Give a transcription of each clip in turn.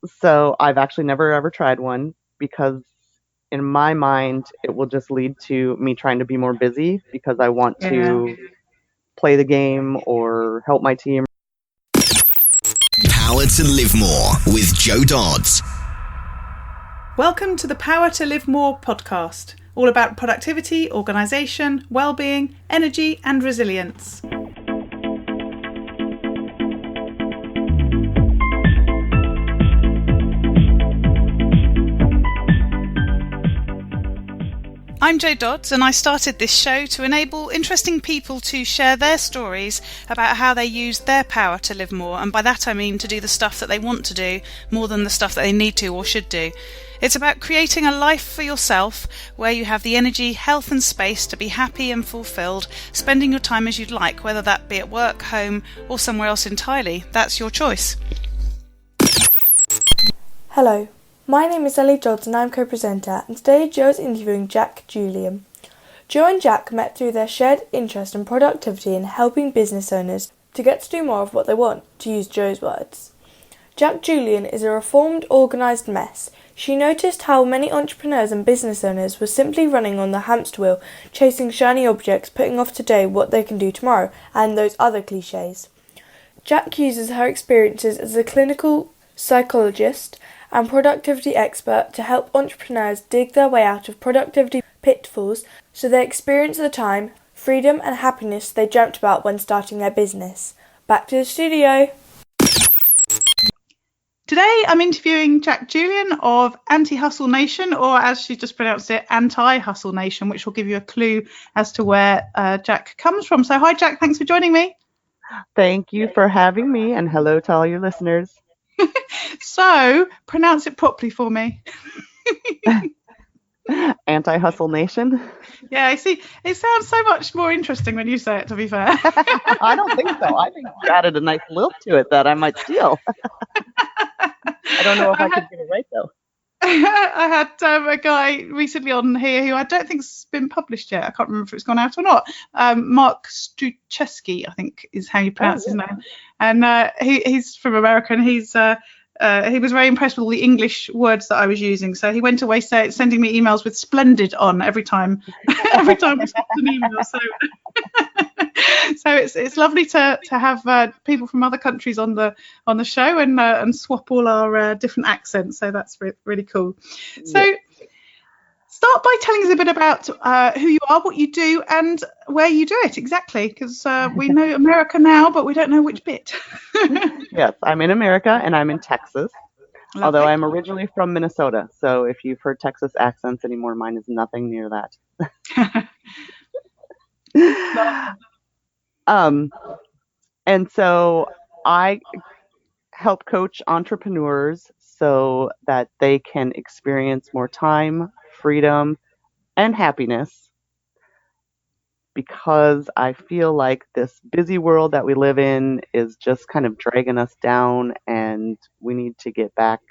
So I've actually never ever tried one because in my mind, it will just lead to me trying to be more busy because I want Yeah. to play the game or help my team. Power to Live More with Joe Dodds. Welcome to the Power to Live More podcast, all about productivity, organisation, well-being, energy and resilience. I'm Jo Dodds, and I started this show to enable interesting people to share their stories about how they use their power to live more, and by that I mean to do the stuff that they want to do more than the stuff that they need to or should do. It's about creating a life for yourself where you have the energy, health and space to be happy and fulfilled, spending your time as you'd like, whether that be at work, home or somewhere else entirely. That's your choice. Hello. My name is Ellie Dodds and I'm co-presenter, and today Joe is interviewing Jac Julien. Joe and Jac met through their shared interest in productivity and helping business owners to get to do more of what they want, to use Joe's words. Jac Julien is a reformed, organised mess. She noticed how many entrepreneurs and business owners were simply running on the hamster wheel, chasing shiny objects, putting off today what they can do tomorrow, and those other cliches. Jac uses her experiences as a clinical psychologist and productivity expert to help entrepreneurs dig their way out of productivity pitfalls so they experience the time, freedom and happiness they dreamt about when starting their business. Back to the studio. Today I'm interviewing Jac Julien of AntiHustle Nation, or as she just pronounced it, AntiHustle Nation, which will give you a clue as to where Jac comes from. So hi Jac, thanks for joining me. Thank you for having me, and hello to all your listeners. So, pronounce it properly for me. AntiHustle Nation? Yeah, I see. It sounds so much more interesting when you say it, to be fair. I don't think so. I think you added a nice lilt to it that I might steal. I don't know if I could get it right, though. I had a guy recently on here who I don't think's been published yet. I can't remember if it's gone out or not. Mark Struczewski, I think, is how you pronounce his name. And he's from America, and he was very impressed with all the English words that I was using. So he went away sending me emails with "splendid" on every time we sent an email. So it's lovely to have people from other countries on the show and swap all our different accents. So that's really cool. So start by telling us a bit about who you are, what you do, and where you do it exactly, because we know America now, but we don't know which bit. Yes, I'm in America and I'm in Texas. Lovely. Although I'm originally from Minnesota, so if you've heard Texas accents anymore, mine is nothing near that. And so I help coach entrepreneurs so that they can experience more time, freedom, and happiness, because I feel like this busy world that we live in is just kind of dragging us down, and we need to get back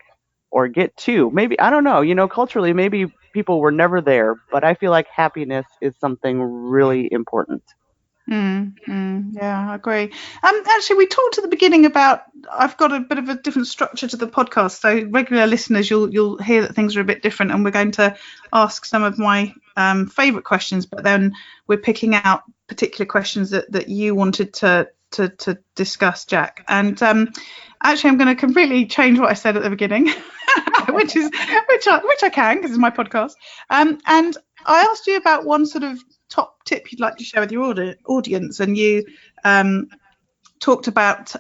or get to, maybe, I don't know, culturally, maybe people were never there, but I feel like happiness is something really important. Yeah, I agree. Actually, we talked at the beginning about, I've got a bit of a different structure to the podcast, so regular listeners, you'll hear that things are a bit different, and we're going to ask some of my favourite questions, but then we're picking out particular questions that you wanted to discuss, Jac. And actually, I'm going to completely change what I said at the beginning, which I can because it's my podcast. And I asked you about one sort of top tip you'd like to share with your audience, and you talked about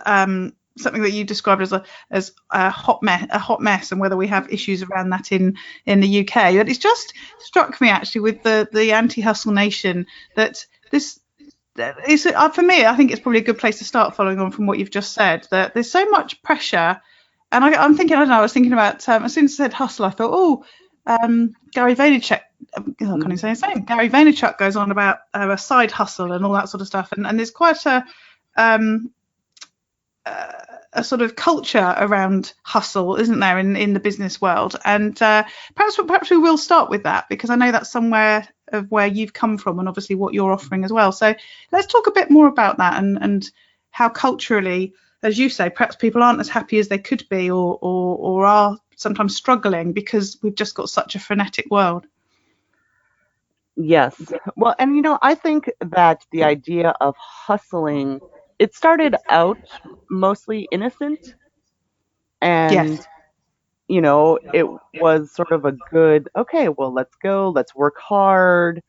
something that you described as a hot mess, and whether we have issues around that in the UK. But it's just struck me actually with the Anti-Hustle Nation that this is, for me, I think it's probably a good place to start, following on from what you've just said, that there's so much pressure. And I'm thinking, I was thinking about, as soon as I said hustle, I thought, Gary Vaynerchuk, I can't even say his name. Gary Vaynerchuk goes on about a side hustle and all that sort of stuff, and there's quite a sort of culture around hustle, isn't there, in the business world? And perhaps we will start with that, because I know that's somewhere of where you've come from, and obviously what you're offering as well. So let's talk a bit more about that, and how culturally as you say, perhaps people aren't as happy as they could be, or are sometimes struggling because we've just got such a frenetic world. Yes. Well, and I think that the idea of hustling, it started out mostly innocent, Yes. and it was sort of a good, okay, well, let's go, let's work hard.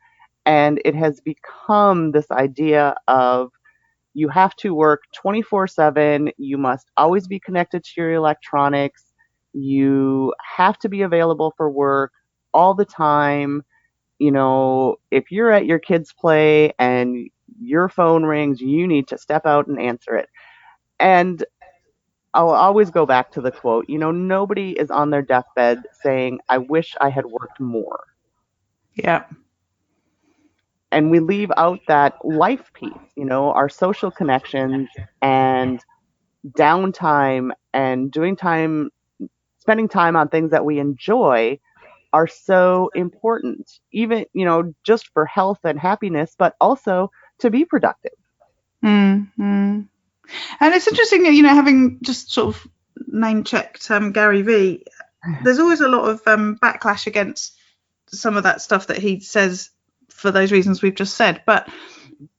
And it has become this idea of you have to work 24/7. You must always be connected to your electronics. You have to be available for work all the time. If you're at your kids' play and your phone rings, you need to step out and answer it. And I'll always go back to the quote, nobody is on their deathbed saying, I wish I had worked more. Yeah. And we leave out that life piece, our social connections and downtime and spending time on things that we enjoy are so important, even, just for health and happiness, but also to be productive. And it's interesting, having just sort of name checked Gary Vee, there's always a lot of backlash against some of that stuff that he says for those reasons we've just said. But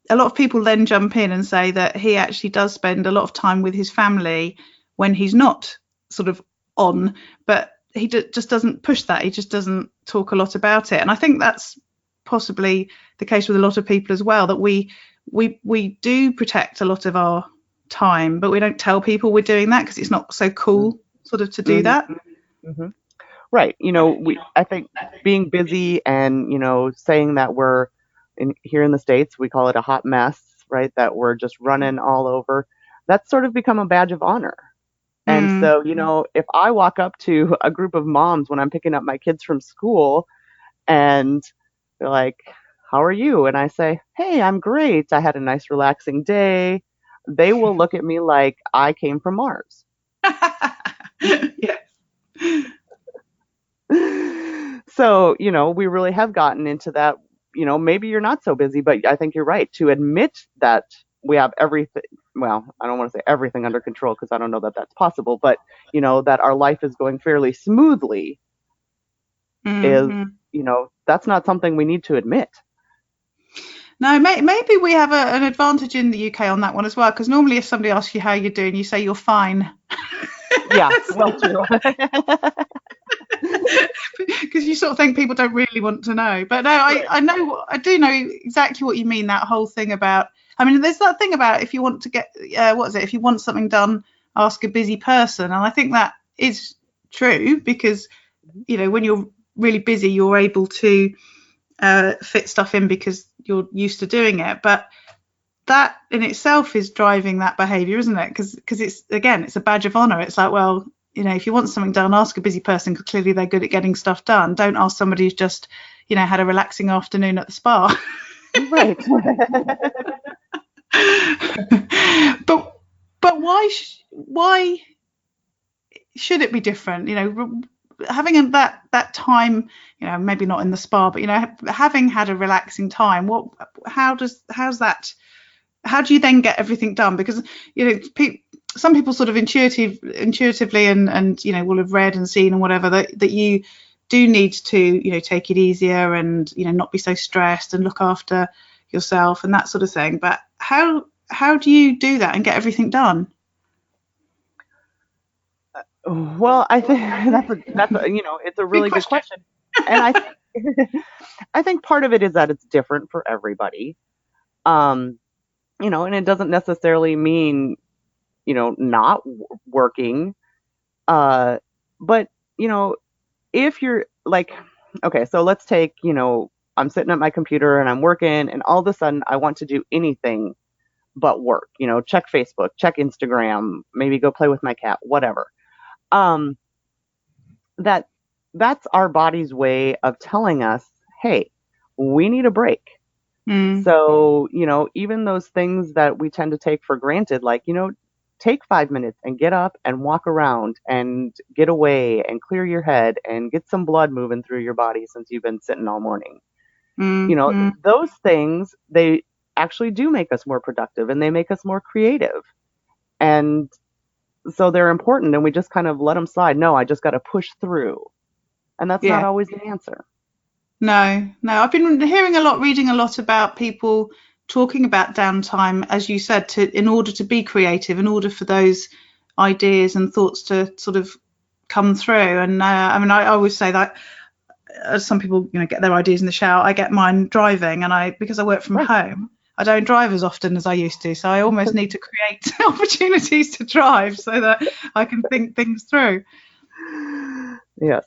a lot of people then jump in and say that he actually does spend a lot of time with his family when he's not sort of on, but he just doesn't push that. He just doesn't talk a lot about it. And I think that's possibly the case with a lot of people as well, that we do protect a lot of our time, but we don't tell people we're doing that because it's not so cool sort of to do that. Mm-hmm. Right. I think being busy and, saying that we're here in the States, we call it a hot mess, right? That we're just running all over. That's sort of become a badge of honor. And so, if I walk up to a group of moms when I'm picking up my kids from school and they're like, how are you? And I say, hey, I'm great. I had a nice relaxing day. They will look at me like I came from Mars. Yes. So, we really have gotten into that, maybe you're not so busy, but I think you're right to admit that we have everything. Well, I don't want to say everything under control because I don't know that that's possible, but, that our life is going fairly smoothly is, that's not something we need to admit. No, maybe we have an advantage in the UK on that one as well, because normally if somebody asks you how you're doing, you say you're fine. Yeah, well, true. Because you sort of think people don't really want to know. But no, I do know exactly what you mean, that whole thing about, I mean, there's that thing about if you want to get, if you want something done, ask a busy person. And I think that is true because, when you're really busy, you're able to fit stuff in because you're used to doing it. But that in itself is driving that behavior, isn't it? Because it's a badge of honor. It's like, well, if you want something done, ask a busy person because clearly they're good at getting stuff done. Don't ask somebody who's just, had a relaxing afternoon at the spa. Right. But why should it be different? Having that time, maybe not in the spa, but having had a relaxing time, how do you then get everything done? Because some people sort of intuitively and will have read and seen and whatever that you do need to take it easier and not be so stressed and look after yourself and that sort of thing. But how do you do that and get everything done? Well, I think that's it's a really good question. And I think part of it is that it's different for everybody. And it doesn't necessarily mean, not working. But, if you're like, okay, so let's take, I'm sitting at my computer and I'm working and all of a sudden I want to do anything but work, check Facebook, check Instagram, maybe go play with my cat, whatever. That's our body's way of telling us, hey, we need a break. So, even those things that we tend to take for granted, like, take 5 minutes and get up and walk around and get away and clear your head and get some blood moving through your body since you've been sitting all morning. Those things, they actually do make us more productive and they make us more creative. And, so they're important and we just kind of let them slide. No, I just got to push through. And that's not always the answer. No. I've been reading a lot about people talking about downtime, as you said, in order to be creative, in order for those ideas and thoughts to sort of come through. And I always say that some people, get their ideas in the shower. I get mine driving, and because I work from home, I don't drive as often as I used to. So I almost need to create opportunities to drive so that I can think things through. Yes.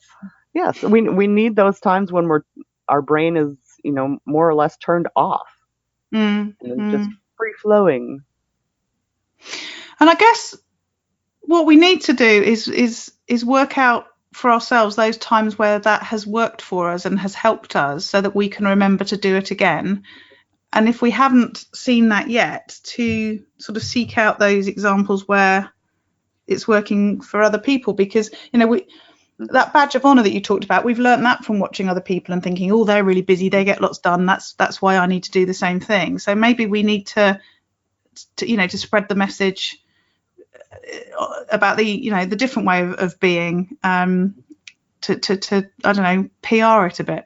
We need those times when our brain is, more or less turned off and just free flowing. And I guess what we need to do is work out for ourselves those times where that has worked for us and has helped us, so that we can remember to do it again. And if we haven't seen that yet, to sort of seek out those examples where it's working for other people, because that badge of honor that you talked about, we've learned that from watching other people and thinking, oh, they're really busy, they get lots done, that's why I need to do the same thing. So maybe we need to spread the message about the different way of being, to I don't know, PR it a bit.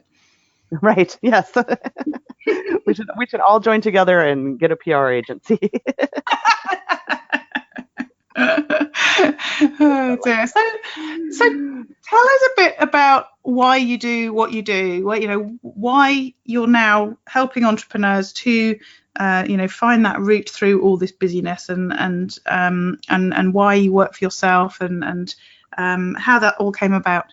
Right. Yes. we should all join together and get a PR agency. Oh dear. So tell us a bit about why you do what you do. Why you're now helping entrepreneurs to find that route through all this busyness, and why you work for yourself, and how that all came about.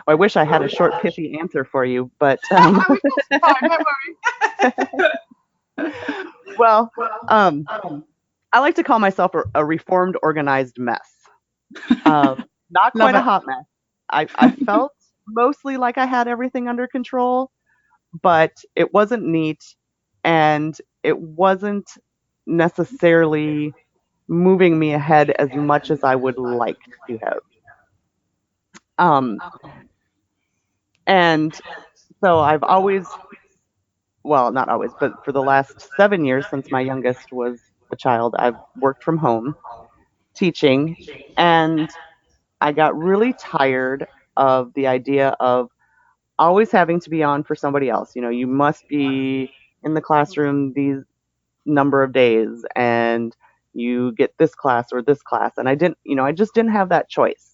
I wish I had a short, pithy answer for you, but Fine, don't worry. well, I like to call myself a reformed, organized mess. Not quite a hot mess. I felt mostly like I had everything under control, but it wasn't neat, and it wasn't necessarily moving me ahead as much as I would like to have. And so I've always, well, not always, but for the last 7 years since my youngest was a child, I've worked from home teaching, and I got really tired of the idea of always having to be on for somebody else. You must be in the classroom these number of days, and you get this class or this class. And I just didn't have that choice.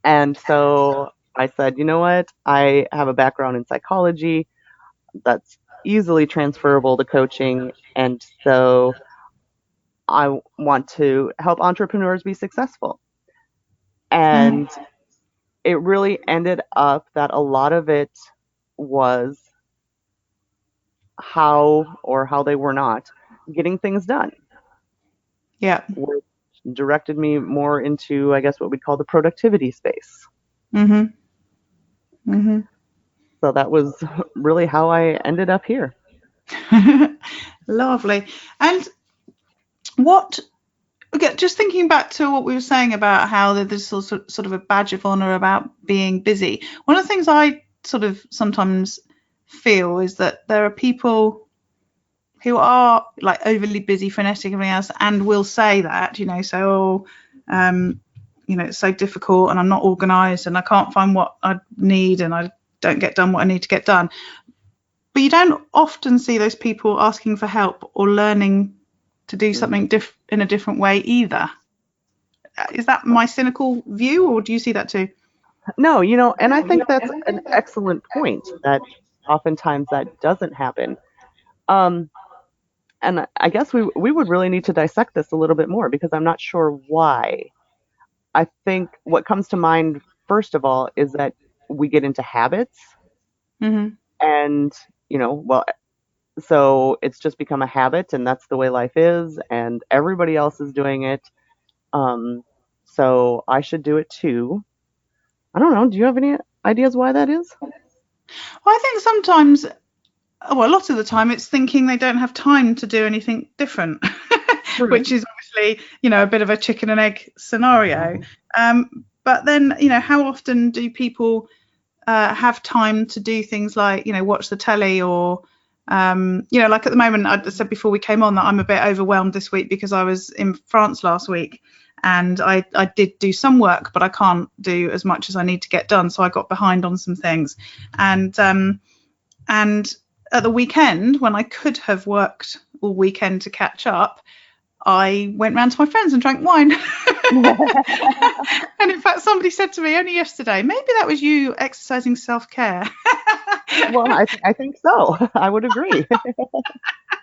And so I said, you know what? I have a background in psychology that's easily transferable to coaching. And so I want to help entrepreneurs be successful. And it really ended up that a lot of it was how they were not getting things done. Yeah. Which directed me more into, I guess, what we'd call the productivity space. So that was really how I ended up here. Lovely. And just thinking back to what we were saying about how there's sort of a badge of honor about being busy. One of the things I sort of sometimes feel is that there are people who are like overly busy, frenetic, everything else, and will say that, it's so difficult, and I'm not organised, and I can't find what I need, and I don't get done what I need to get done. But you don't often see those people asking for help or learning to do something in a different way either. Is that my cynical view, or do you see that too? No, and I think that's an excellent point, that oftentimes that doesn't happen. And I guess we would really need to dissect this a little bit more, because I'm not sure why. I think what comes to mind, first of all, is that we get into habits. And, so it's just become a habit, and that's the way life is, and everybody else is doing it. So I should do it too. I don't know. Do you have any ideas why that is? Well, I think sometimes, a lot of the time, it's thinking they don't have time to do anything different, which is obviously, a bit of a chicken and egg scenario. But then, how often do people have time to do things like, watch the telly or Like at the moment, I said before we came on that I'm a bit overwhelmed this week because I was in France last week, and I did do some work, but I can't do as much as I need to get done, so I got behind on some things. And at the weekend, when I could have worked all weekend to catch up, I went round to my friends and drank wine. And in fact, somebody said to me only yesterday, maybe that was you exercising self-care. Well, I think so. I would agree.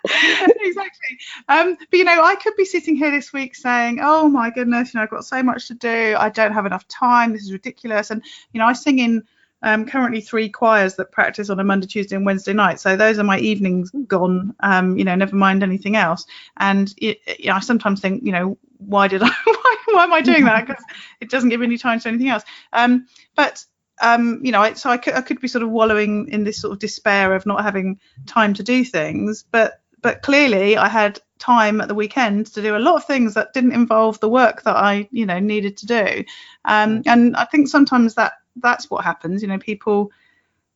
Exactly. But I could be sitting here this week saying, oh my goodness, I've got so much to do, I don't have enough time, this is ridiculous. And I sing in currently 3 choirs that practice on a Monday, Tuesday and Wednesday night, so those are my evenings gone, never mind anything else. And I sometimes think, why did I why am I doing that, because it doesn't give me any time to anything else. So I could be sort of wallowing in this sort of despair of not having time to do things, but clearly I had time at the weekend to do a lot of things that didn't involve the work that I needed to do. And I think sometimes that's what happens. People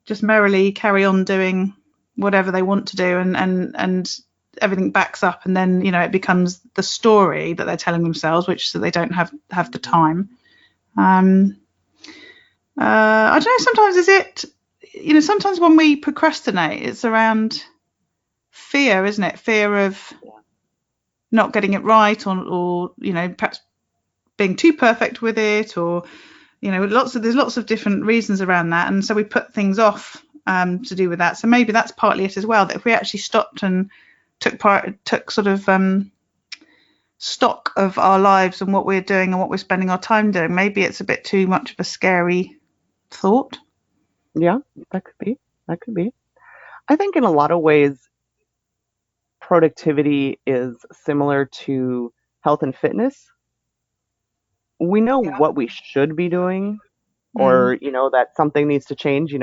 just merrily carry on doing whatever they want to do, and everything backs up, and then it becomes the story that they're telling themselves, which so they don't have the time. I don't know, sometimes is it, sometimes when we procrastinate, it's around fear, isn't it? Fear of not getting it right, or perhaps being too perfect with it, or there's lots of different reasons around that, and so we put things off to do with that. So maybe that's partly it as well, that if we actually stopped and took sort of stock of our lives and what we're doing and what we're spending our time doing, maybe it's a bit too much of a scary thought. Yeah, that could be. I think in a lot of ways, productivity is similar to health and fitness. We know what we should be doing, or that something needs to change.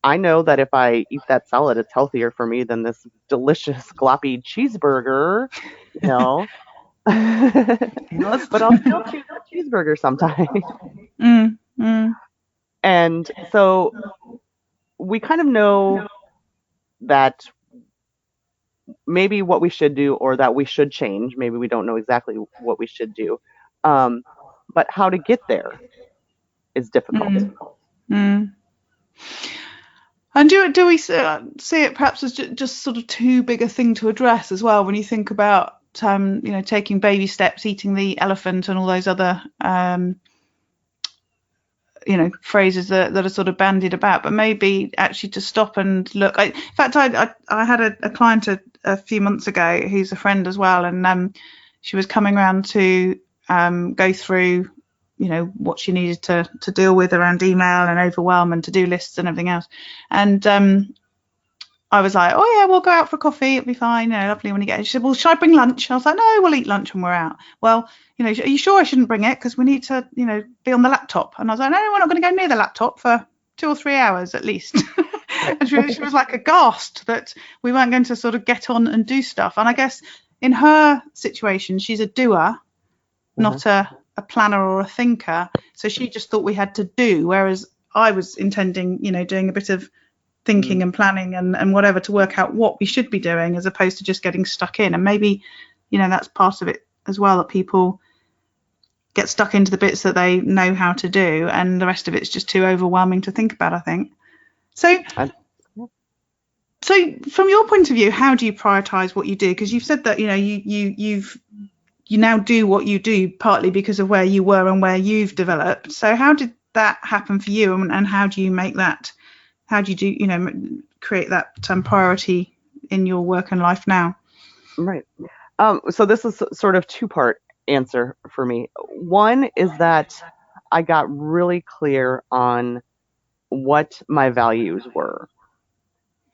I know that if I eat that salad, it's healthier for me than this delicious gloppy cheeseburger. But I'll still choose a cheeseburger sometimes. And so we kind of know that maybe what we should do, or that we should change. Maybe we don't know exactly what we should do, but how to get there is difficult. And do we see it perhaps as just sort of too big a thing to address as well, when you think about taking baby steps, eating the elephant, and all those other phrases that are sort of bandied about, but maybe actually to stop and look. In fact, I had a client a few months ago who's a friend as well, and she was coming around to go through what she needed to deal with around email and overwhelm and to-do lists and everything else. And I was like, oh yeah, we'll go out for coffee, it'll be fine, lovely when you get. She said, well, should I bring lunch? I was like, no, we'll eat lunch when we're out. Well, are you sure I shouldn't bring it, because we need to be on the laptop? And I was like, no, we're not going to go near the laptop for 2 or 3 hours at least. And she was like aghast that we weren't going to sort of get on and do stuff. And I guess in her situation, she's a doer, not a planner or a thinker, so she just thought we had to do, whereas I was intending doing a bit of thinking and planning and whatever to work out what we should be doing, as opposed to just getting stuck in. And maybe that's part of it as well, that people get stuck into the bits that they know how to do, and the rest of it's just too overwhelming to think about, I think. So from your point of view, how do you prioritize what you do? Because you've said that you now do what you do partly because of where you were and where you've developed. So how did that happen for you, and how do you make that, how do you create that priority in your work and life now? Right. So this is sort of 2-part answer for me. One is that I got really clear on what my values were.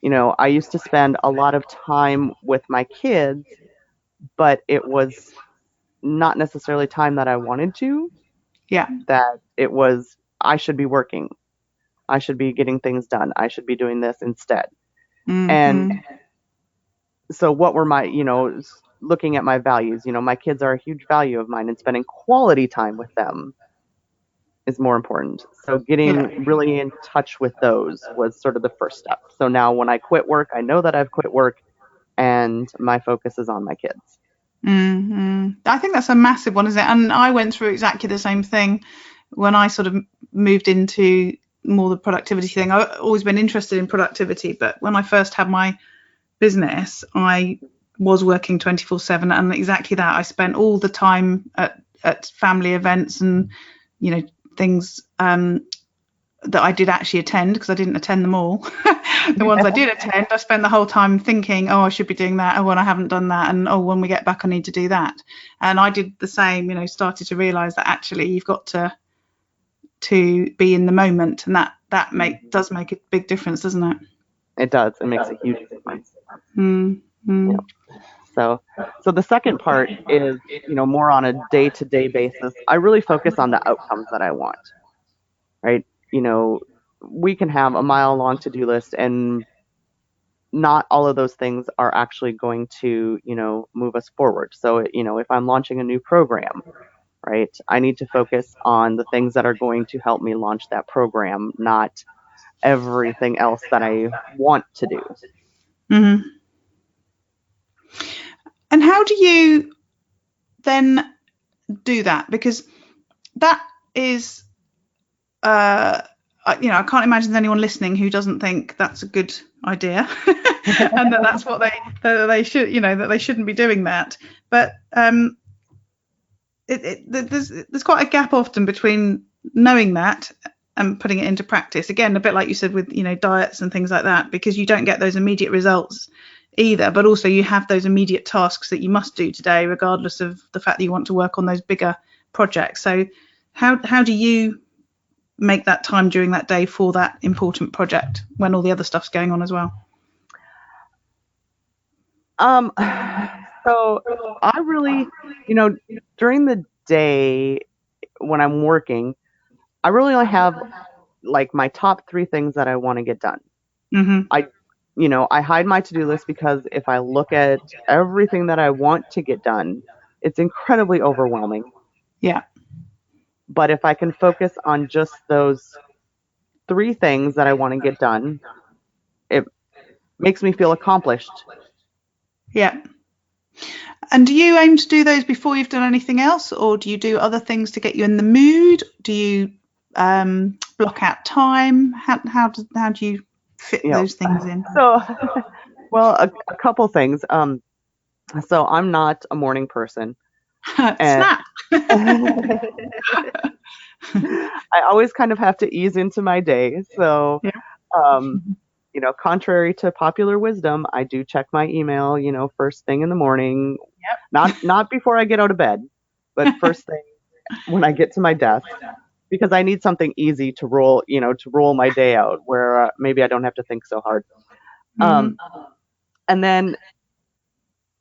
I used to spend a lot of time with my kids, but it was not necessarily time that I wanted to. Yeah. That it was, I should be working. I should be getting things done. I should be doing this instead. And so what were my, looking at my values, my kids are a huge value of mine, and spending quality time with them is more important. So getting really in touch with those was sort of the first step. So now when I quit work, I know that I've quit work and my focus is on my kids. I think that's a massive one, isn't it? And I went through exactly the same thing when I sort of moved into more the productivity thing. I've always been interested in productivity, but when I first had my business, I was working 24/7, and exactly that. I spent all the time at family events and, you know, things that I did actually attend, because I didn't attend them all. The ones I did attend, I spent the whole time thinking, oh, I should be doing that. Oh, well, I haven't done that. And oh, when we get back, I need to do that. And I did the same, you know, started to realize that actually you've got to be in the moment. And that does make a big difference, doesn't it? It does. It makes a huge difference. Yeah. So the second part is, you know, more on a day-to-day basis. I really focus on the outcomes that I want, right? You know, we can have a mile-long to-do list, and not all of those things are actually going to, you know, move us forward. So, you know, if I'm launching a new program, right, I need to focus on the things that are going to help me launch that program, not everything else that I want to do. Mm-hmm. And how do you then do that? Because that is, you know, I can't imagine anyone listening who doesn't think that's a good idea, and that's what they should, you know, that they shouldn't be doing that. But there's quite a gap often between knowing that and putting it into practice. Again, a bit like you said with, you know, diets and things like that, because you don't get those immediate results either, but also you have those immediate tasks that you must do today, regardless of the fact that you want to work on those bigger projects. So how do you make that time during that day for that important project when all the other stuff's going on as well? So I really, you know, during the day when I'm working, I really only have like my top 3 things that I want to get done. I hide my to-do list, because if I look at everything that I want to get done, it's incredibly overwhelming. Yeah. But if I can focus on just those 3 things that I want to get done, it makes me feel accomplished. Yeah. And do you aim to do those before you've done anything else, or do you do other things to get you in the mood? Do you block out time? How do you fit those things in? So, well, a couple things. So I'm not a morning person. Snap. I always kind of have to ease into my day. So, you know, contrary to popular wisdom, I do check my email, you know, first thing in the morning. Not before I get out of bed, but first thing when I get to my desk, because I need something easy to roll my day out, where maybe I don't have to think so hard. And then,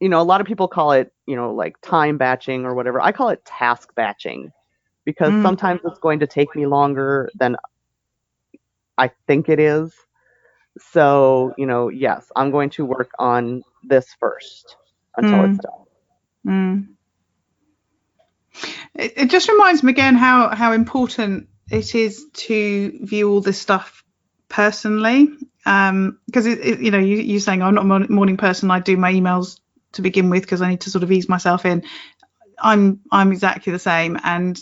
you know, a lot of people call it, you know, like time batching or whatever. I call it task batching, because sometimes it's going to take me longer than I think it is. So, you know, yes, I'm going to work on this first until it's done. It just reminds me again how important it is to view all this stuff personally, because you know, you're saying I'm not a morning person. I do my emails to begin with because I need to sort of ease myself in. I'm exactly the same, and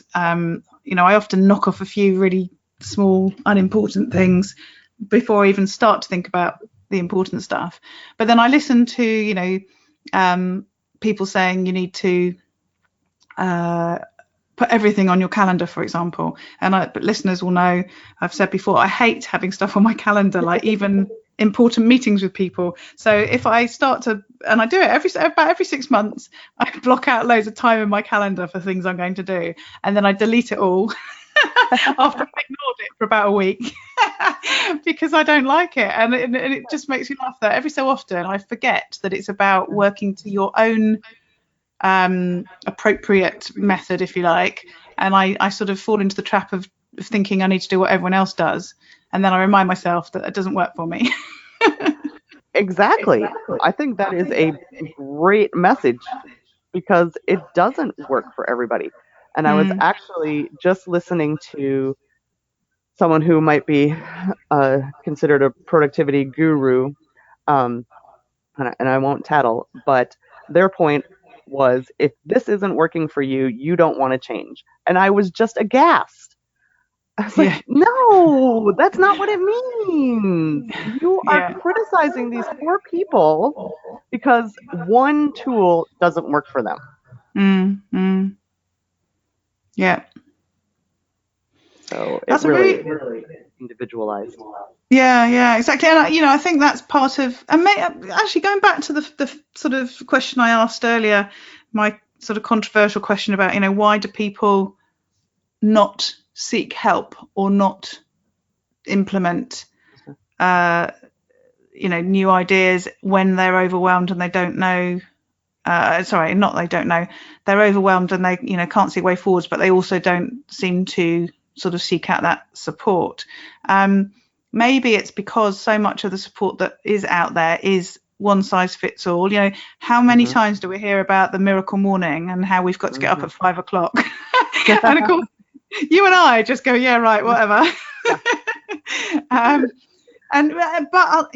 you know, I often knock off a few really small unimportant things before I even start to think about the important stuff. But then I listen to, you know, people saying you need to put everything on your calendar, for example. But listeners will know, I've said before, I hate having stuff on my calendar, like even important meetings with people. So if I start to, and I do it about every 6 months, I block out loads of time in my calendar for things I'm going to do, and then I delete it all after I've ignored it for about a week because I don't like it, and it just makes me laugh that every so often I forget that it's about working to your own appropriate method, if you like, and I sort of fall into the trap of thinking I need to do what everyone else does, and then I remind myself that it doesn't work for me. Exactly. I think that is a great message, because it doesn't work for everybody. And I was actually just listening to someone who might be considered a productivity guru, um, and I won't tattle, but their point was, if this isn't working for you, you don't want to change. And I was just aghast. I was like, no, that's not what it means. You are criticizing these poor people because one tool doesn't work for them. Yeah. So That's really individualized. Yeah, exactly. And I think that's part of. And actually, going back to the sort of question I asked earlier, my sort of controversial question about, why do people not seek help or not implement, new ideas when they're overwhelmed and they don't know. Sorry, not they don't know. They're overwhelmed and they, can't see a way forwards, but they also don't seem to sort of seek out that support. Maybe it's because so much of the support that is out there is one size fits all. How many times do we hear about the miracle morning and how we've got to get up at 5 o'clock? And of course, you and I just go, yeah, right, whatever. But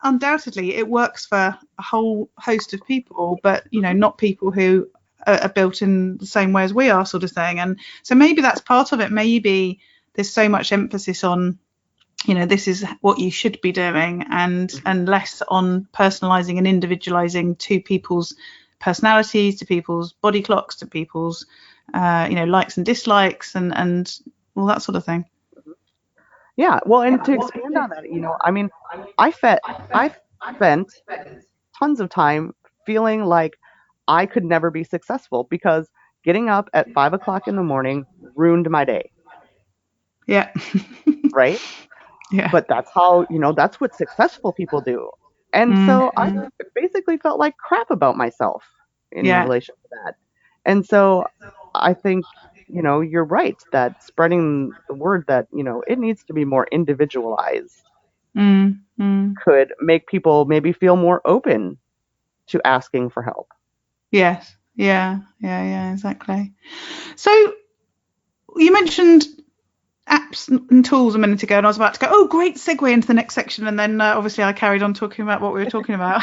undoubtedly it works for a whole host of people, but not people who are built in the same way as we are, sort of thing. And so maybe that's part of it. Maybe there's so much emphasis on, this is what you should be doing, and less on personalizing and individualizing to people's personalities, to people's body clocks, to people's likes and dislikes, and all that sort of thing. Yeah, well, and to expand on that, I spent tons of time feeling like I could never be successful because getting up at 5 o'clock in the morning ruined my day. Yeah. Right? Yeah. But that's how, that's what successful people do. And so I basically felt like crap about myself in relation to that. And so I think, you're right that spreading the word that, it needs to be more individualized could make people maybe feel more open to asking for help. Yes. Yeah, exactly. So you mentioned apps and tools a minute ago, and I was about to go, oh, great segue into the next section, and then obviously I carried on talking about what we were talking about.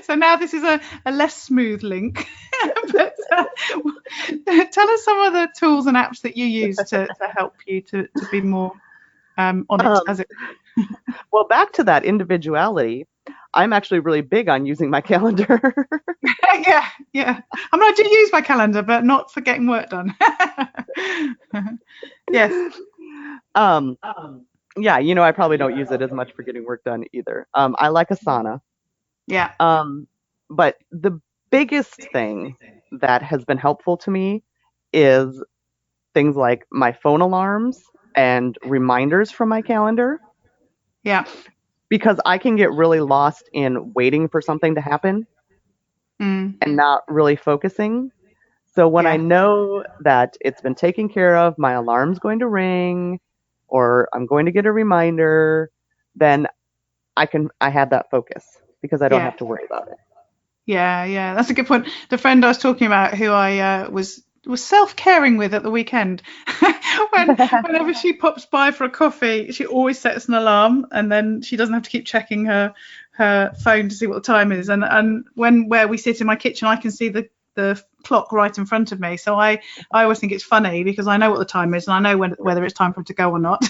So now this is a less smooth link. But tell us some of the tools and apps that you use to help you to be more on it. As it. Well, back to that individuality, I'm actually really big on using my calendar. Yeah. I mean, I do use my calendar, but not for getting work done. Yes. Yeah, I probably don't use it as much for getting work done either. I like Asana. Yeah. But the biggest thing that has been helpful to me is things like my phone alarms and reminders from my calendar. Yeah. Because I can get really lost in waiting for something to happen and not really focusing. So when I know that it's been taken care of, my alarm's going to ring, or I'm going to get a reminder, then I have that focus because I don't have to worry about it. Yeah, that's a good point. The friend I was talking about, who I was self-caring with at the weekend, whenever she pops by for a coffee, she always sets an alarm, and then she doesn't have to keep checking her phone to see what the time is. And where we sit in my kitchen, I can see the clock right in front of me. So I always think it's funny because I know what the time is and I know whether it's time for it to go or not.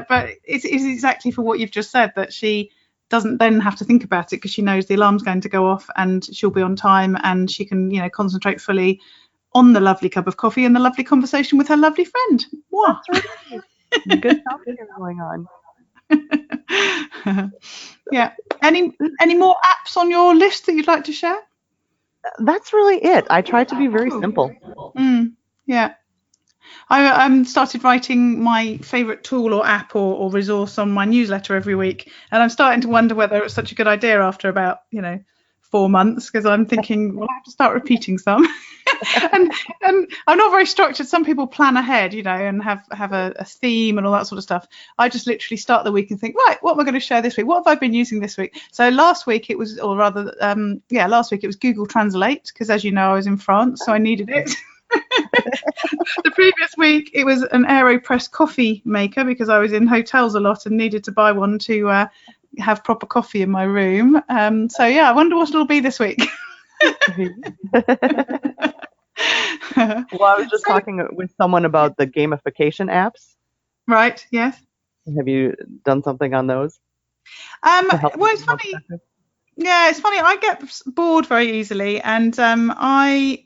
but it's exactly for what you've just said, that she doesn't then have to think about it because she knows the alarm's going to go off and she'll be on time, and she can concentrate fully on the lovely cup of coffee and the lovely conversation with her lovely friend. Wow. That's right. Good self-care going on. Yeah. Any more apps on your list that you'd like to share? That's really it. I try to be very simple. Yeah. I started writing my favourite tool or app or resource on my newsletter every week, and I'm starting to wonder whether it's such a good idea after about 4 months, because I'm thinking, well, I have to start repeating some. and I'm not very structured. Some people plan ahead, and have a theme and all that sort of stuff. I just literally start the week and think, right, what am I going to share this week? What have I been using this week? So last week it was, last week it was Google Translate, because as you know, I was in France, so I needed it. The previous week it was an AeroPress coffee maker, because I was in hotels a lot and needed to buy one to have proper coffee in my room. So yeah, I wonder what it'll be this week. Well, I was just talking with someone about the gamification apps. Right, yes. Have you done something on those? Well, it's funny. Yeah, it's funny. I get bored very easily, and I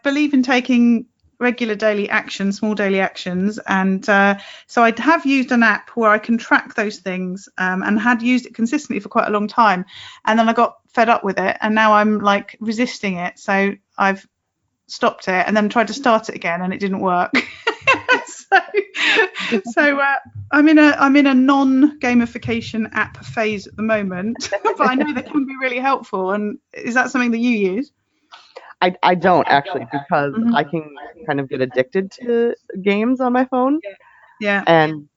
believe in taking regular daily actions, small daily actions, and so I have used an app where I can track those things, and had used it consistently for quite a long time, and then I got fed up with it, and now I'm like resisting it. So I've stopped it and then tried to start it again, and it didn't work. so I'm in a non-gamification app phase at the moment, but I know they can be really helpful. And is that something that you use? I don't actually, because I can kind of get addicted to games on my phone. Yeah. And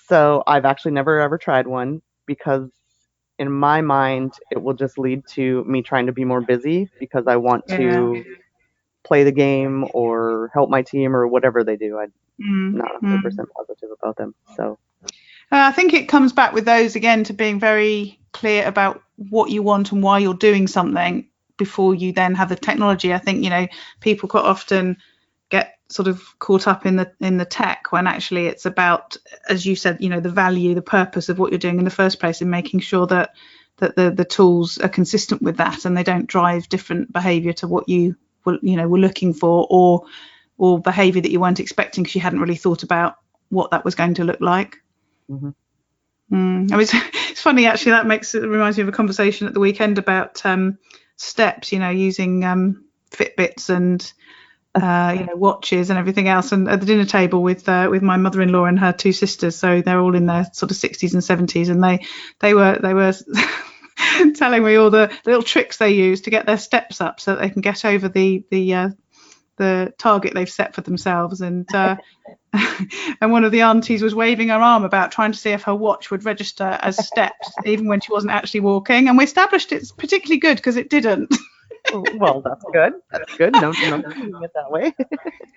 so I've actually never ever tried one, because in my mind it will just lead to me trying to be more busy, because I want to play the game or help my team or whatever they do. I'm not 100% positive about them. So I think it comes back with those again to being very clear about what you want and why you're doing something before you then have the technology. I think people quite often get sort of caught up in the tech, when actually it's about, as you said, the value, the purpose of what you're doing in the first place, and making sure that the tools are consistent with that, and they don't drive different behavior to what you were looking for, or behavior that you weren't expecting because you hadn't really thought about what that was going to look like. It's funny actually, it reminds me of a conversation at the weekend about steps, using Fitbits and watches and everything else, and at the dinner table with my mother-in-law and her two sisters, so they're all in their sort of 60s and 70s, and they were telling me all the little tricks they use to get their steps up so that they can get over the target they've set for themselves. And and one of the aunties was waving her arm about, trying to see if her watch would register as steps even when she wasn't actually walking, and we established it's particularly good because it didn't. Well, that's good. No doing it that way.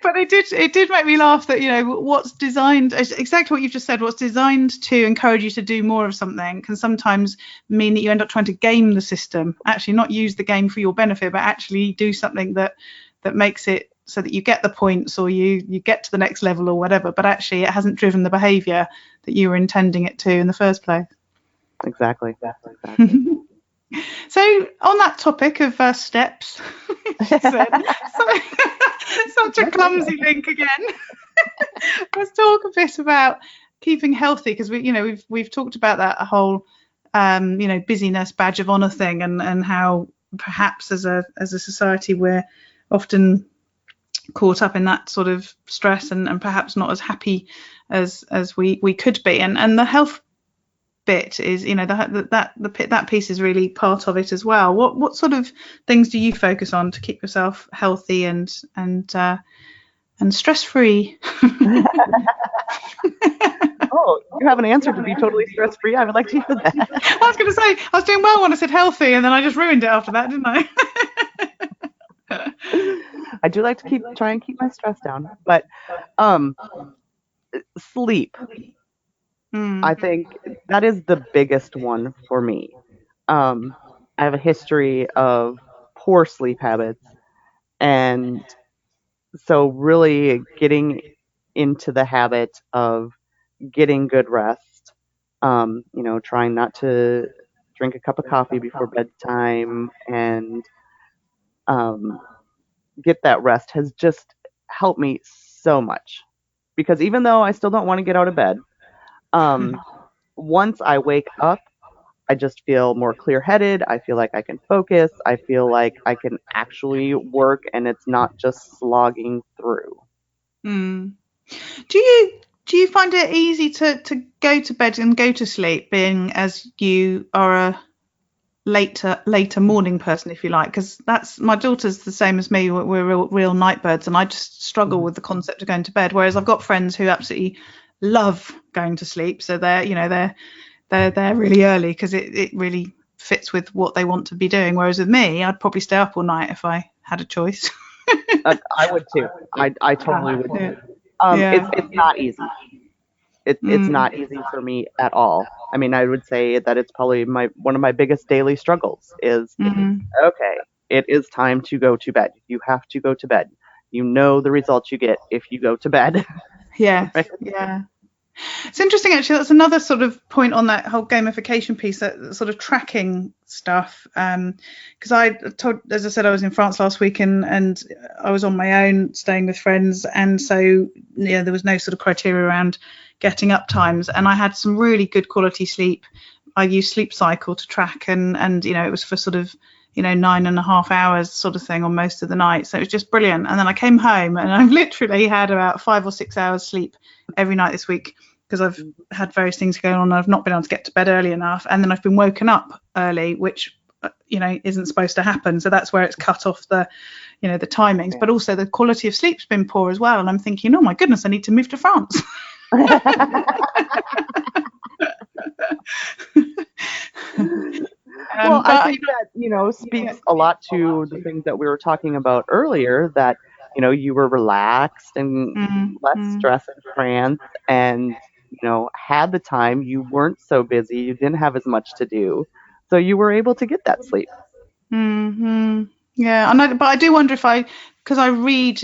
But it did make me laugh that what's designed, exactly what you've just said, what's designed to encourage you to do more of something can sometimes mean that you end up trying to game the system, actually not use the game for your benefit, but actually do something that makes it so that you get the points, or you get to the next level or whatever, but actually it hasn't driven the behavior that you were intending it to in the first place. Exactly. So on that topic of steps, such a clumsy link again. Let's talk a bit about keeping healthy, because we've talked about that whole busyness badge of honor thing, and how perhaps as a society we're often caught up in that sort of stress, and perhaps not as happy as we could be, and the health bit is that piece is really part of it as well. What sort of things do you focus on to keep yourself healthy and stress free? Oh, you have an answer to be totally stress free? I would like to hear that. I was going to say I was doing well when I said healthy, and then I just ruined it after that, didn't I? I do like to try and keep my stress down, but sleep. I think that is the biggest one for me. I have a history of poor sleep habits, and so really getting into the habit of getting good rest, trying not to drink a cup of coffee before bedtime, and get that rest has just helped me so much. Because even though I still don't want to get out of bed, once I wake up, I just feel more clear-headed. I feel like I can focus. I feel like I can actually work, and it's not just slogging through. Do you find it easy to go to bed and go to sleep, being as you are later morning person, if you like, because that's my daughter's the same as me. We're real night birds, and I just struggle with the concept of going to bed. Whereas I've got friends who absolutely love going to sleep, so they're really early because it really fits with what they want to be doing. Whereas with me, I'd probably stay up all night if I had a choice. I would too. I totally would too. It's not easy. It's not easy for me at all. I mean, I would say that it's probably one of my biggest daily struggles is, okay, it is time to go to bed. You have to go to bed. You know the results you get if you go to bed. Yeah, right? Yeah. It's interesting, actually. That's another sort of point on that whole gamification piece, that sort of tracking stuff. Because as I said, I was in France last week, and I was on my own, staying with friends, and so there was no sort of criteria around getting up times, and I had some really good quality sleep. I used Sleep Cycle to track, and it was for sort of 9.5 hours sort of thing on most of the night, so it was just brilliant. And then I came home, and I've literally had about 5 or 6 hours sleep every night this week, because I've had various things going on and I've not been able to get to bed early enough, and then I've been woken up early, which isn't supposed to happen. So that's where it's cut off the the timings, but also the quality of sleep's been poor as well, and I'm thinking, oh my goodness, I need to move to France. Well, I think that speaks a lot to the things that we were talking about earlier, that you were relaxed and less stressed in France, and had the time. You weren't so busy. You didn't have as much to do, so you were able to get that sleep. Yeah, but I do wonder because I read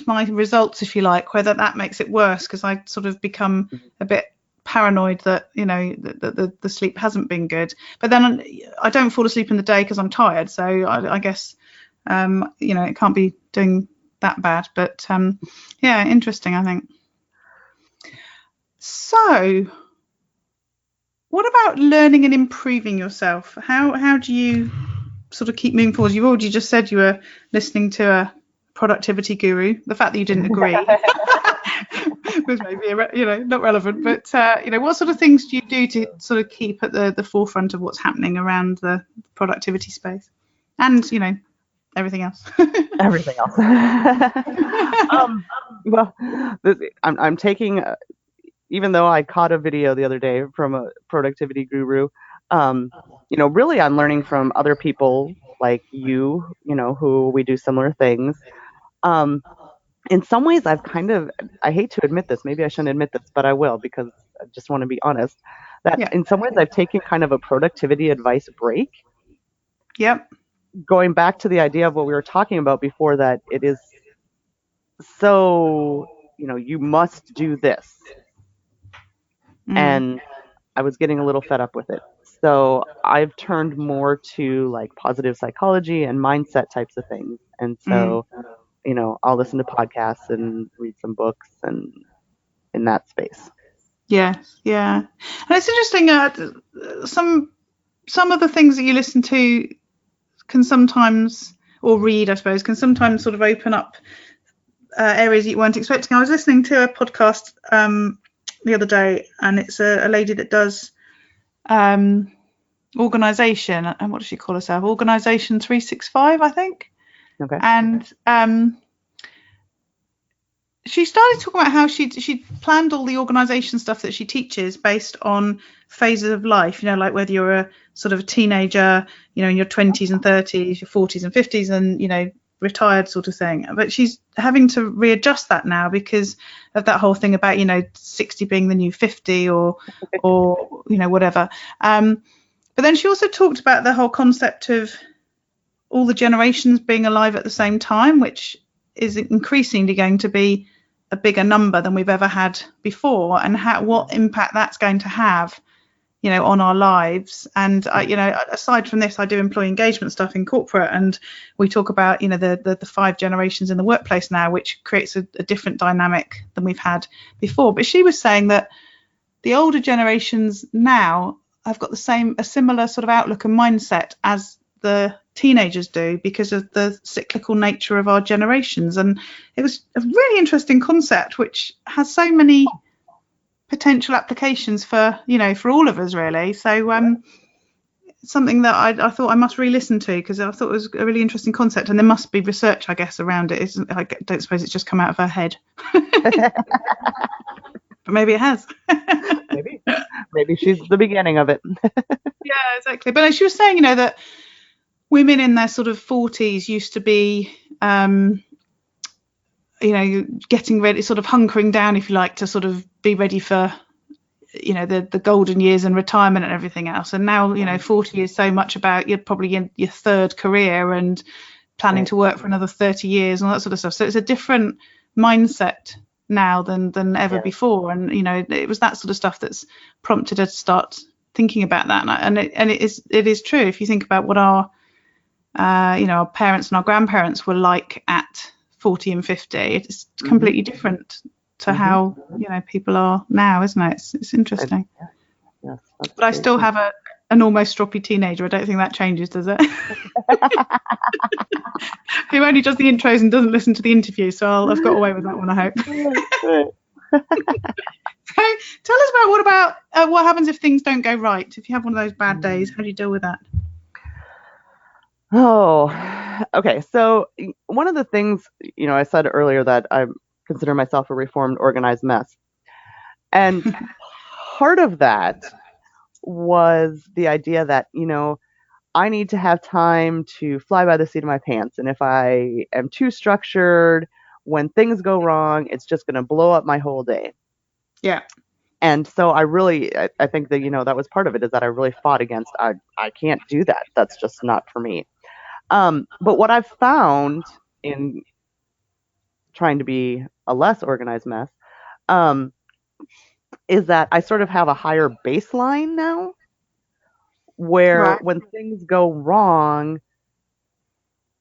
my results, if you like, whether that makes it worse, because I sort of become a bit paranoid that the sleep hasn't been good. But then I don't fall asleep in the day because I'm tired, so I guess it can't be doing that bad. But interesting, I think. So what about learning and improving yourself? How do you sort of keep moving forward? You've already just said you were listening to a productivity guru. The fact that you didn't agree was maybe not relevant, but what sort of things do you do to sort of keep at the forefront of what's happening around the productivity space, and everything else? Everything else. Well, I'm taking, even though I caught a video the other day from a productivity guru, really I'm learning from other people like you, who we do similar things. In some ways, I hate to admit this, maybe I shouldn't admit this, but I will, because I just want to be honest, that in some ways I've taken kind of a productivity advice break. Yep. Going back to the idea of what we were talking about before, that it is so, you must do this. And I was getting a little fed up with it. So I've turned more to like positive psychology and mindset types of things. And so, I'll listen to podcasts and read some books and in that space. Yes, yeah. And it's interesting, some of the things that you listen to can sometimes, or read, I suppose, can sometimes sort of open up areas you weren't expecting. I was listening to a podcast the other day, and it's a lady that does organisation, and what does she call herself? Organisation 365, I think. Okay. And she started talking about how she planned all the organisation stuff that she teaches based on phases of life, like whether you're a sort of a teenager, in your 20s and 30s, your 40s and 50s, and retired sort of thing. But she's having to readjust that now because of that whole thing about 60 being the new 50 or whatever. But then she also talked about the whole concept of all the generations being alive at the same time, which is increasingly going to be a bigger number than we've ever had before, and what impact that's going to have on our lives. And aside from this, I do employee engagement stuff in corporate, and we talk about the 5 generations in the workplace now, which creates a different dynamic than we've had before. But she was saying that the older generations now have got a similar sort of outlook and mindset as the teenagers do, because of the cyclical nature of our generations. And it was a really interesting concept, which has so many potential applications for all of us, really. So something that I thought I must re-listen to, because I thought it was a really interesting concept, and there must be research, I guess, around it. I don't suppose it's just come out of her head. But maybe it has. Maybe she's the beginning of it. Yeah, exactly. But she was saying, that women in their sort of 40s used to be, getting ready, sort of hunkering down, if you like, to sort of be ready for, the golden years and retirement and everything else. And now, 40 is so much about you're probably in your third career and planning to work for another 30 years and all that sort of stuff. So it's a different mindset now than ever before. And, it was that sort of stuff that's prompted her to start thinking about that. And it is true. If you think about what our parents and our grandparents were like at 40 and 50, it's completely different to how, people are now, isn't it? It's interesting. Yes, but I still have an almost stroppy teenager. I don't think that changes, does it? Who only does the intros and doesn't listen to the interview, so I've got away with that one, I hope. So tell us about what happens if things don't go right. If you have one of those bad days, how do you deal with that? Oh, okay. So one of the things, I said earlier that I consider myself a reformed, organized mess. And part of that was the idea that, I need to have time to fly by the seat of my pants. And if I am too structured, when things go wrong, it's just going to blow up my whole day. Yeah. And so I think that, that was part of it, is that I really fought against, I can't do that. That's just not for me. But what I've found in trying to be a less organized mess, is that I sort of have a higher baseline now, where when things go wrong,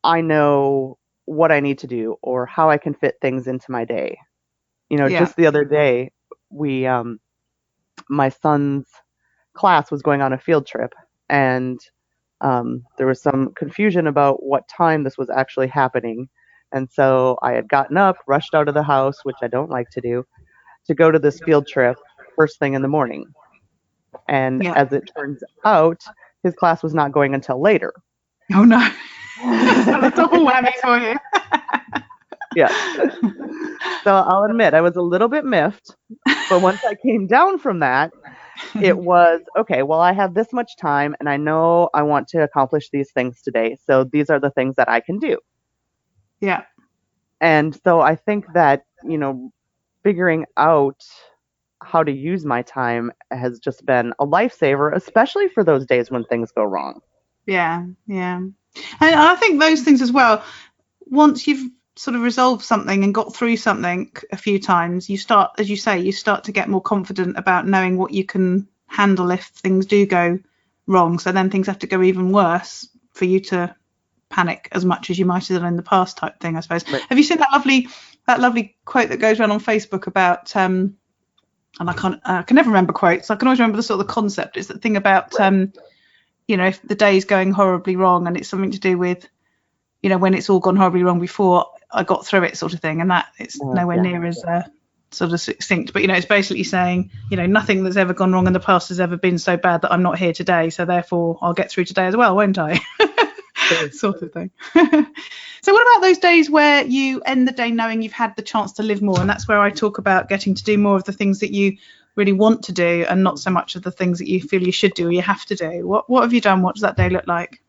I know what I need to do or how I can fit things into my day. Just the other day, my son's class was going on a field trip, and there was some confusion about what time this was actually happening. And so I had gotten up, rushed out of the house, which I don't like to do, to go to this field trip first thing in the morning. And as it turns out, his class was not going until later. Oh, no. That's a double whammy for you. Yeah. So I'll admit I was a little bit miffed. But once I came down from that, it was, okay, well, I have this much time and I know I want to accomplish these things today. So these are the things that I can do. Yeah. And so I think that, figuring out how to use my time has just been a lifesaver, especially for those days when things go wrong. Yeah. And I think those things as well, once you've sort of resolved something and got through something a few times, you start, as you say, you start to get more confident about knowing what you can handle if things do go wrong. So then things have to go even worse for you to panic as much as you might have done in the past, type thing, I suppose. Right. Have you seen that lovely quote that goes around on Facebook about and I can never remember quotes. I can always remember the sort of the concept. It's the thing about if the day's going horribly wrong, and it's something to do with when it's all gone horribly wrong before, I got through it, sort of thing. And that it's nowhere near as sort of succinct, but it's basically saying nothing that's ever gone wrong in the past has ever been so bad that I'm not here today, so therefore I'll get through today as well, won't I? Sort of thing. So what about those days where you end the day knowing you've had the chance to live more? And that's where I talk about getting to do more of the things that you really want to do and not so much of the things that you feel you should do or you have to do. What have you done? What does that day look like?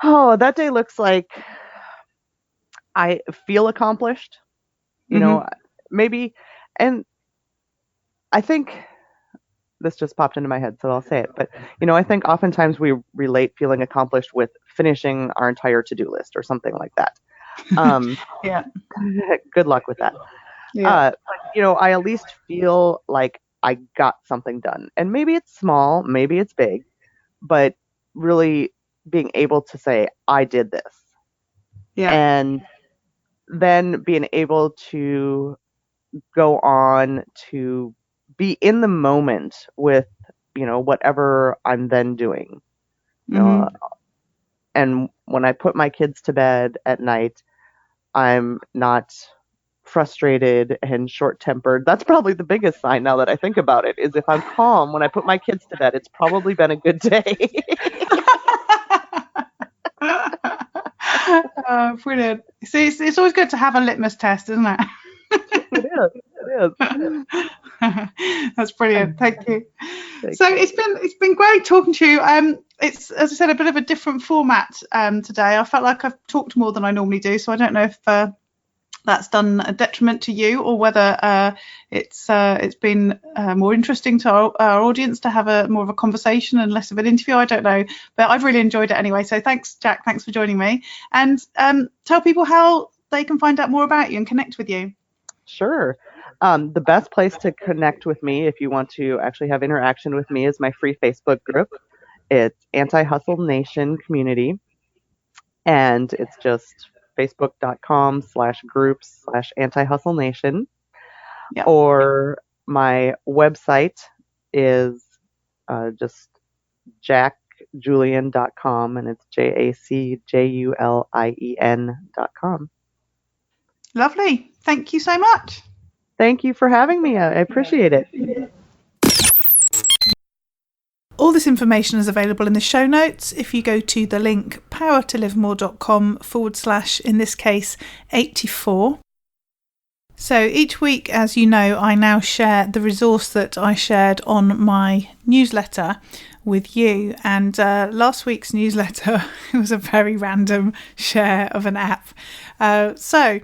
Oh, that day looks like I feel accomplished, maybe. And I think this just popped into my head, so I'll say it. But, I think oftentimes we relate feeling accomplished with finishing our entire to-do list or something like that. Yeah. Good luck with that. Yeah. But, I at least feel like I got something done. And maybe it's small, maybe it's big, but really being able to say, I did this. Yeah. And then being able to go on to be in the moment with, whatever I'm then doing. And when I put my kids to bed at night, I'm not frustrated and short-tempered. That's probably the biggest sign now that I think about it, is if I'm calm when I put my kids to bed, it's probably been a good day. Brilliant. See, it's always good to have a litmus test, isn't it? It is. That's brilliant. Thank you. So it's been great talking to you. It's, as I said, a bit of a different format today. I felt like I've talked more than I normally do, so I don't know if that's done a detriment to you, or whether it's been more interesting to our audience to have more of a conversation and less of an interview. I don't know, but I've really enjoyed it anyway. So thanks, Jac. Thanks for joining me, and tell people how they can find out more about you and connect with you. Sure. The best place to connect with me, if you want to actually have interaction with me, is my free Facebook group. It's AntiHustle Nation Community, and it's just facebook.com/groups/AntiHustle Nation. Yep. Or my website is just jacjulien.com, and it's JACJULIEN.com. Lovely. Thank you so much. Thank you for having me. I appreciate it. All this information is available in the show notes if you go to the link powertolivemore.com / in this case 84. So each week, as you know, I now share the resource that I shared on my newsletter with you. And last week's newsletter was a very random share of an app. So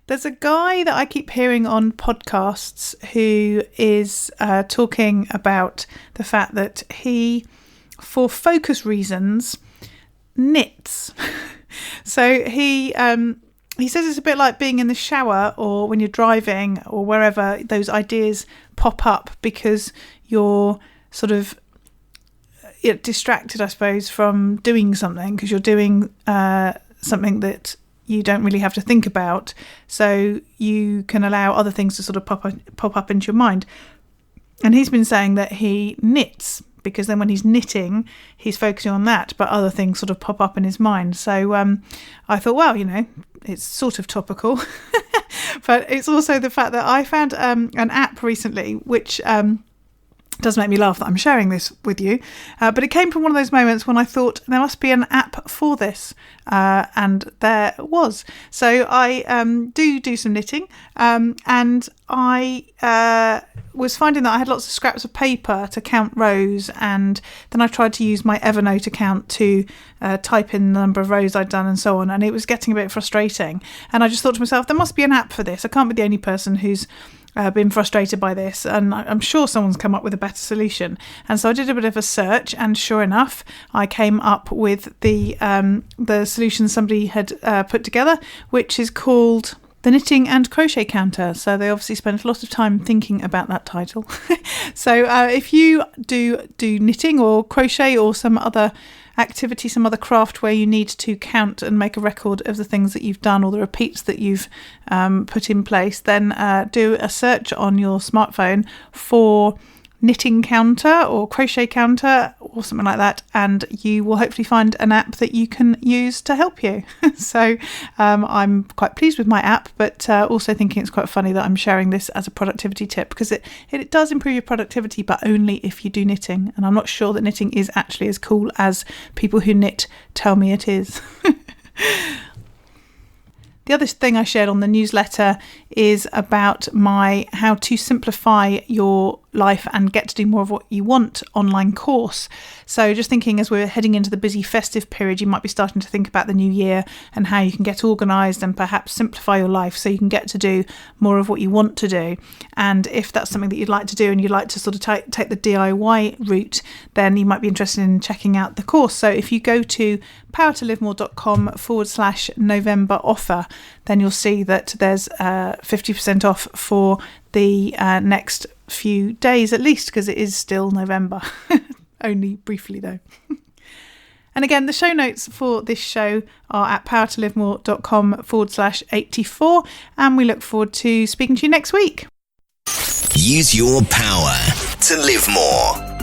there's a guy that I keep hearing on podcasts who is talking about the fact that he, for focus reasons, knits. So he says it's a bit like being in the shower or when you're driving or wherever those ideas pop up because you're sort of distracted, I suppose, from doing something because you're doing something that you don't really have to think about, so you can allow other things to sort of pop up into your mind. And he's been saying that he knits because then when he's knitting, he's focusing on that, but other things sort of pop up in his mind. So I thought, well, it's sort of topical, but it's also the fact that I found an app recently which does make me laugh that I'm sharing this with you, but it came from one of those moments when I thought there must be an app for this, and there was. So I do some knitting, and I was finding that I had lots of scraps of paper to count rows, and then I tried to use my Evernote account to type in the number of rows I'd done and so on, and it was getting a bit frustrating. And I just thought to myself, there must be an app for this. I can't be the only person who's been frustrated by this, and I'm sure someone's come up with a better solution. And so I did a bit of a search, and sure enough, I came up with the solution somebody had put together, which is called the Knitting and Crochet Counter. So they obviously spent a lot of time thinking about that title. So if you do knitting or crochet or some other activity, some other craft where you need to count and make a record of the things that you've done or the repeats that you've put in place, then do a search on your smartphone for knitting counter or crochet counter or something like that, and you will hopefully find an app that you can use to help you. So I'm quite pleased with my app, but also thinking it's quite funny that I'm sharing this as a productivity tip, because it does improve your productivity, but only if you do knitting. And I'm not sure that knitting is actually as cool as people who knit tell me it is. The other thing I shared on the newsletter is about my How to Simplify Your Life and Get to Do More of What You Want online course. So just thinking as we're heading into the busy festive period, you might be starting to think about the new year and how you can get organised and perhaps simplify your life so you can get to do more of what you want to do. And if that's something that you'd like to do and you'd like to sort of take the DIY route, then you might be interested in checking out the course. So if you go to powertolivemore.com /November offer, then you'll see that there's 50% off for the next few days at least, because it is still November. Only briefly though. And again, the show notes for this show are at powertolivemore.com /84, and we look forward to speaking to you next week. Use your power to live more.